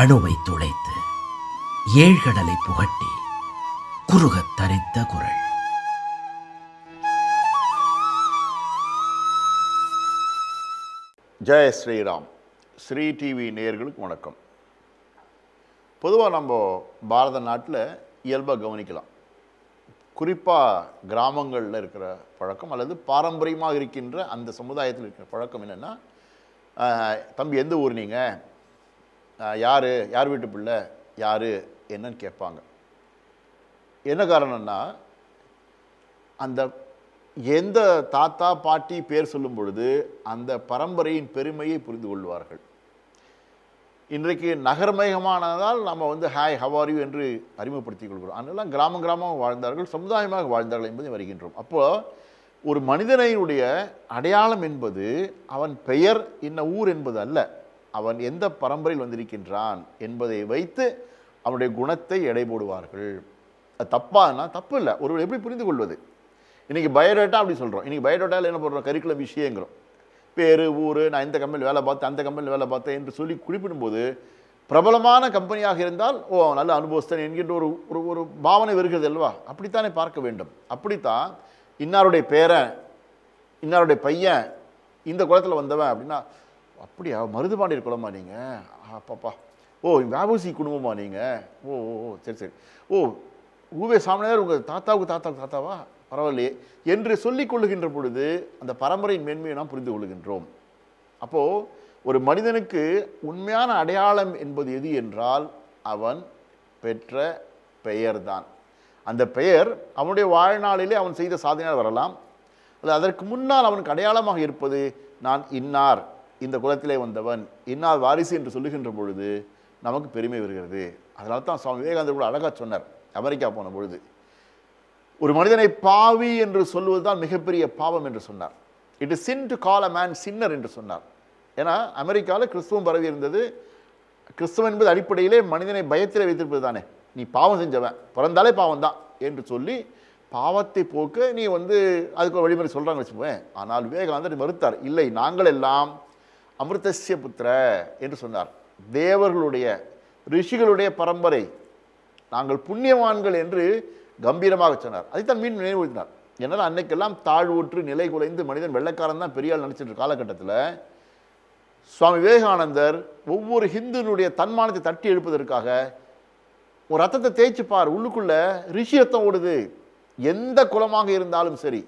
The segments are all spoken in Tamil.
அணுவை துளைத்து ஏழ்கடலை புகட்டி குறுகத் தரித்த குரல். ஜெய ஸ்ரீராம். ஸ்ரீ டிவி நேயர்களுக்கு வணக்கம். பொதுவாக நம்ம பாரத நாட்டில் இயல்பாக கவனிக்கலாம். குறிப்பாக கிராமங்களில் இருக்கிற பழக்கம் அல்லது பாரம்பரியமாக இருக்கின்ற அந்த சமுதாயத்தில் இருக்கிற பழக்கம் என்னென்னா, தம்பி எந்த ஊர், நீங்கள் யார் வீட்டு பிள்ளை, யார் என்னன்னு கேட்பாங்க. என்ன காரணம்னா, அந்த எந்த தாத்தா பாட்டி பேர் சொல்லும் பொழுது அந்த பரம்பரையின் பெருமையை புரிந்து கொள்வார்கள். இன்றைக்கு நகர்மயமானதால் நம்ம ஹாய் ஹவ் ஆர் யூ என்று அறிமுகப்படுத்திக் கொள்கிறோம். அதெல்லாம் கிராமமாக வாழ்ந்தார்கள், சமுதாயமாக வாழ்ந்தார்கள் என்பதை வருகின்றோம். அப்போது ஒரு மனிதனுடைய அடையாளம் என்பது அவன் பெயர் என்ன ஊர் என்பது அல்ல, அவன் எந்த பரம்பரையில் வந்திருக்கின்றான் என்பதை வைத்து அவனுடைய குணத்தை எடை போடுவார்கள். அது தப்பானா தப்பு இல்லை. ஒருவர் எப்படி புரிந்து கொள்வது? இன்றைக்கி பயோடேட்டா அப்படி சொல்கிறோம். இன்றைக்கி பயோடேட்டாவில் என்ன பண்ணுறோம்? கரிக்குலம் விஷயங்கிறோம். பேர், ஊர், நான் இந்த கம்பெனியில் வேலை பார்த்தேன், அந்த கம்பெனியில் வேலை பார்த்தேன் என்று சொல்லி குறிப்பிடும்போது பிரபலமான கம்பெனியாக இருந்தால் நல்ல அனுபவஸ்தன் என்கின்ற ஒரு ஒரு பாவனை வருகிறது அல்லவா? அப்படித்தானே பார்க்க வேண்டும். அப்படித்தான் இன்னாருடைய பேரன், இன்னாருடைய பையன் இந்த குளத்தில் வந்தவன் அப்படின்னா, அப்படியா மருதுபாண்டியர் குலமா நீங்கள்? அப்பாப்பா, வாபூசி குடும்பமா நீங்கள்? ஓ சரி. ஊவே சாமியார் உங்கள் தாத்தாவுக்கு தாத்தாவா? பரவாயில்லையே என்று சொல்லிக் கொள்ளுகின்ற பொழுது அந்த பரம்பரையின் மேன்மையை நாம் புரிந்து கொள்கின்றோம். அப்போது ஒரு மனிதனுக்கு உண்மையான அடையாளம் என்பது எது என்றால் அவன் பெற்ற பெயர்தான். அந்த பெயர் அவனுடைய வாழ்நாளிலே அவன் செய்த சாதனையால் வரலாம், அல்லது அதற்கு முன்னால் அவனுக்கு அடையாளமாக இருப்பது நான் இன்னார், இந்த குலத்திலே வந்தவன், இன்னார் வாரிசு என்று சொல்லுகின்ற பொழுது நமக்கு பெருமை வருகிறது. அதனால தான் சுவாமி விவேகானந்தர் கூட அழகாக சொன்னார். அமெரிக்கா போன பொழுது ஒரு மனிதனை பாவி என்று சொல்வது தான் மிகப்பெரிய பாவம் என்று சொன்னார். It is sin to call a man sinner என்று சொன்னார். ஏன்னா அமெரிக்காவில் கிறிஸ்துவம் பரவி இருந்தது. கிறிஸ்துவம் என்பது அடிப்படையிலே மனிதனை பயத்தில் வைத்திருப்பது தானே. நீ பாவம் செஞ்சவன், பிறந்தாலே பாவம் தான் என்று சொல்லி பாவத்தை போக்க நீ அதுக்கு ஒரு வழிமுறை சொல்கிறாங்க வச்சுப்பேன். ஆனால் விவேகானந்தர் மறுத்தார். இல்லை, நாங்கள் எல்லாம் அமிர்தஸ்ய புத்திர என்று சொன்னார். தேவர்களுடைய ரிஷிகளுடைய பரம்பரை, நாங்கள் புண்ணியவான்கள் என்று கம்பீரமாக சொன்னார். அதைத்தான் மீண்டும் நினைவுறுத்தினார். ஏன்னால் அன்னைக்கெல்லாம் தாழ்வுற்று நிலை குலைந்து மனிதன் வெள்ளைக்காரன் தான் பெரியாள் நினைச்சிட்டு காலகட்டத்தில் சுவாமி விவேகானந்தர் ஒவ்வொரு ஹிந்துனுடைய தன்மானத்தை தட்டி எழுப்பதற்காக ஒரு ரத்தத்தை தேய்ச்சி பார், உள்ளுக்குள்ள ரிஷி ரத்தம் ஓடுது. எந்த குலமாக இருந்தாலும் சரி,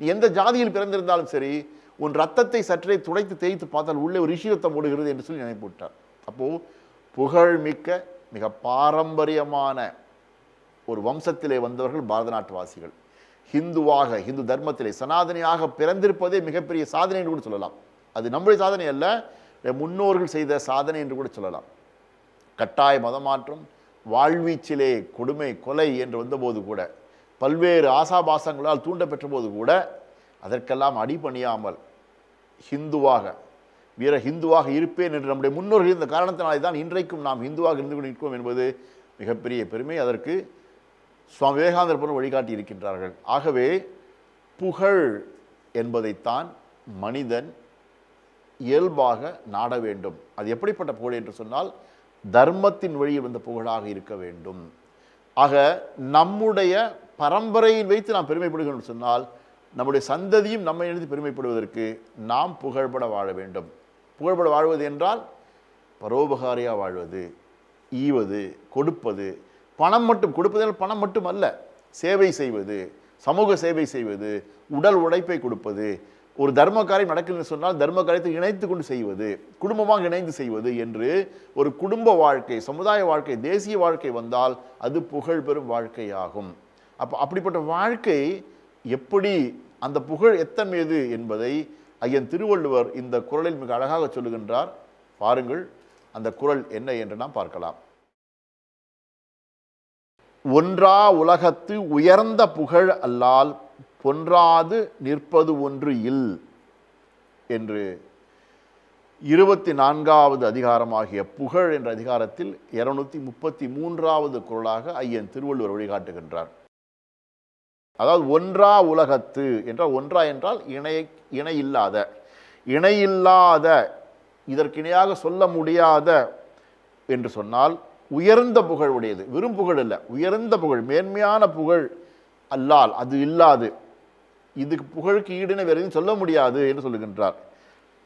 நீ எந்த ஜாதியில் பிறந்திருந்தாலும் சரி, உன் ரத்தத்தை சற்றே துடைத்து தேய்த்து பார்த்தால் உள்ளே ஒரு ரிஷி ரத்தம் ஓடுகிறது என்று சொல்லி நினைப்பூட்டார். அப்போது புகழ்மிக்க மிக பாரம்பரியமான ஒரு வம்சத்திலே வந்தவர்கள் பாரத நாட்டுவாசிகள். ஹிந்துவாக, ஹிந்து தர்மத்திலே சனாதனியாக பிறந்திருப்பதே மிகப்பெரிய சாதனை என்று கூட சொல்லலாம். அது நம்முடைய சாதனை அல்ல, முன்னோர்கள் செய்த சாதனை என்று கூட சொல்லலாம். கட்டாய மதமாற்றம், வாழ்வீச்சிலே கொடுமை, கொலை என்று வந்தபோது கூட, பல்வேறு ஆசாபாசங்களால் தூண்ட பெற்ற போது கூட அதற்கெல்லாம் அடிபணியாமல் ஹிந்துவாக, வீர ஹிந்துவாக இருப்பேன் என்று நம்முடைய முன்னோர்கள் இருந்த காரணத்தினாலே தான் இன்றைக்கும் நாம் ஹிந்துவாக இருந்து கொண்டு நிற்போம் என்பது மிகப்பெரிய பெருமை. அதற்கு சுவாமி விவேகானந்தர் போன்ற வழிகாட்டி இருக்கின்றார்கள். ஆகவே புகழ் என்பதைத்தான் மனிதன் இயல்பாக நாட வேண்டும். அது எப்படிப்பட்ட புகழ் என்று சொன்னால் தர்மத்தின் வழியில் வந்த புகழாக இருக்க வேண்டும். ஆக நம்முடைய பரம்பரையை வைத்து நாம் பெருமைப்படுகிறோம் என்று சொன்னால் நம்முடைய சந்ததியும் நம்மை எழுதி பெருமைப்படுவதற்கு நாம் புகழ்பட வாழ வேண்டும். புகழ்பட வாழ்வது என்றால் பரோபகாரியாக வாழ்வது, ஈவது, கொடுப்பது. பணம் மட்டும் கொடுப்பதால் பணம் மட்டும் அல்ல, சேவை செய்வது, சமூக சேவை செய்வது, உடல் உழைப்பை கொடுப்பது. ஒரு தர்ம காரியம் நடக்குதுன்னு சொன்னால் தர்ம காரியத்தை இணைத்து கொண்டு செய்வது, குடும்பமாக இணைந்து செய்வது என்று ஒரு குடும்ப வாழ்க்கை, சமுதாய வாழ்க்கை, தேசிய வாழ்க்கை வந்தால் அது புகழ் பெறும் வாழ்க்கையாகும். அப்படிப்பட்ட வாழ்க்கை எப்படி, அந்த புகழ் எத்தன்மையது என்பதை ஐயன் திருவள்ளுவர் இந்த குறளில் மிக அழகாக சொல்லுகின்றார். பாருங்கள் அந்த குறள் என்ன என்று நாம் பார்க்கலாம். ஒன்றா உலகத்து உயர்ந்த புகழ் அல்லால் பொன்றாது நிற்பது ஒன்று இல் என்று 24வது அதிகாரமாகிய புகழ் என்ற அதிகாரத்தில் 233வது குறளாக ஐயன் திருவள்ளுவர் வழிகாட்டுகின்றார். அதாவது ஒன்றா உலகத்து என்றால், ஒன்றா என்றால் இணையில்லாத, இதற்கு இணையாக சொல்ல முடியாத என்று சொன்னால் உயர்ந்த புகழ் உடையது. வெறும் புகழ் அல்ல, உயர்ந்த புகழ், மேன்மையான புகழ் அல்லால் அது இல்லாது, இதுக்கு புகழுக்கு ஈடுன வேறு எதுவும் சொல்ல முடியாது என்று சொல்லுகின்றார்.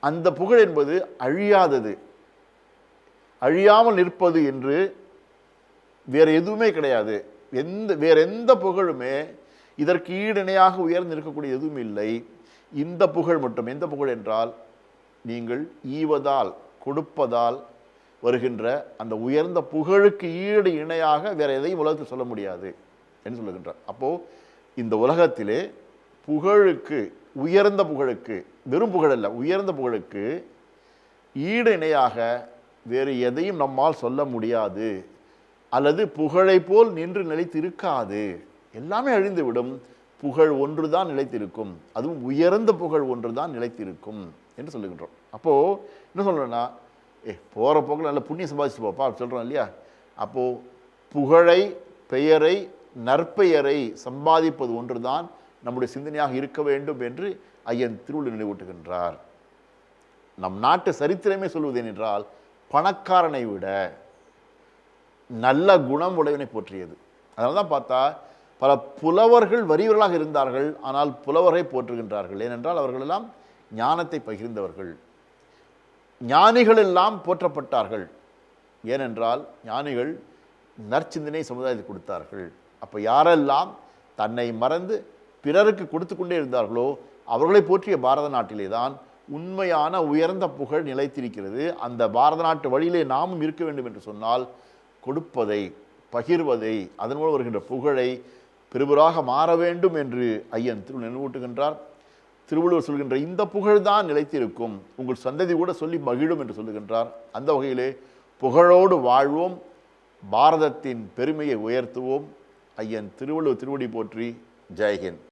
அந்த புகழ் என்பது அழியாதது, அழியாமல் நிற்பது என்று வேற எதுவுமே கிடையாது. வேற எந்த புகழுமே இதற்கு ஈடிணையாக உயர்ந்து இருக்கக்கூடிய எதுவும் இல்லை. இந்த புகழ் மட்டும். எந்த புகழ் என்றால் நீங்கள் ஈவதால், கொடுப்பதால் வருகின்ற அந்த உயர்ந்த புகழுக்கு ஈடு இணையாக வேற எதையும் உலகத்தில் சொல்ல முடியாது என்று சொல்லுகின்றார். அப்போ இந்த உலகத்திலே புகழுக்கு, உயர்ந்த புகழுக்கு, வெறும் புகழ் அல்ல, உயர்ந்த புகழுக்கு ஈடு இணையாக வேறு எதையும் நம்மால் சொல்ல முடியாது, அல்லது புகழை போல் நின்று நிலைத்திருக்காது. எல்லாமே அழிந்துவிடும், புகழ் ஒன்று தான் நிலைத்திருக்கும், அதுவும் உயர்ந்த புகழ் ஒன்று தான் நிலைத்திருக்கும் என்று சொல்லுகின்றோம். அப்போது என்ன சொல்கிறேன்னா, போகிற போக்கில் நல்ல புண்ணியம் சம்பாதிச்சு போப்பா சொல்கிறோம் இல்லையா? அப்போது புகழை, பெயரை, நற்பெயரை சம்பாதிப்பது ஒன்று தான் நம்முடைய சிந்தனையாக இருக்க வேண்டும் என்று ஐயன் திருவள்ளுவர் நினைவூட்டுகின்றார். நம் நாட்டு சரித்திரமே சொல்வது என்றால் பணக்காரனை விட நல்ல குணம் உடையவனை போற்றியது. அதனால தான் பார்த்தா பல புலவர்கள் வறியவர்களாக இருந்தார்கள், ஆனால் புலவரை போற்றுகின்றார்கள். ஏனென்றால் அவர்களெல்லாம் ஞானத்தை பகிர்ந்தவர்கள். ஞானிகள் எல்லாம் போற்றப்பட்டார்கள், ஏனென்றால் ஞானிகள் நற்சிந்தனை சமுதாயத்தை கொடுத்தார்கள். அப்போ யாரெல்லாம் தன்னை மறந்து பிறருக்கு கொடுத்து கொண்டே இருந்தார்களோ அவர்களை போற்றிய பாரத நாட்டிலே தான் உண்மையான உயர்ந்த புகழ் நிலைத்திருக்கிறது. அந்த பாரத நாட்டு வழியிலே நாமும் இருக்க வேண்டும் என்று சொன்னால் கொடுப்பதை, பகிர்வதை, அதன் மூலம் வருகின்ற புகழை பெருவராக மாற வேண்டும் என்று ஐயன் திருவள்ளுவர் நினைவூட்டுகின்றார். திருவள்ளுவர் சொல்கின்ற இந்த புகழ்தான் நிலைத்திருக்கும், உங்கள் சந்ததி கூட சொல்லி மகிழும் என்று சொல்லுகின்றார். அந்த வகையிலே புகழோடு வாழ்வோம், பாரதத்தின் பெருமையை உயர்த்துவோம். ஐயன் திருவள்ளுவர் திருவடி போற்றி. ஜெய்ஹிந்த்.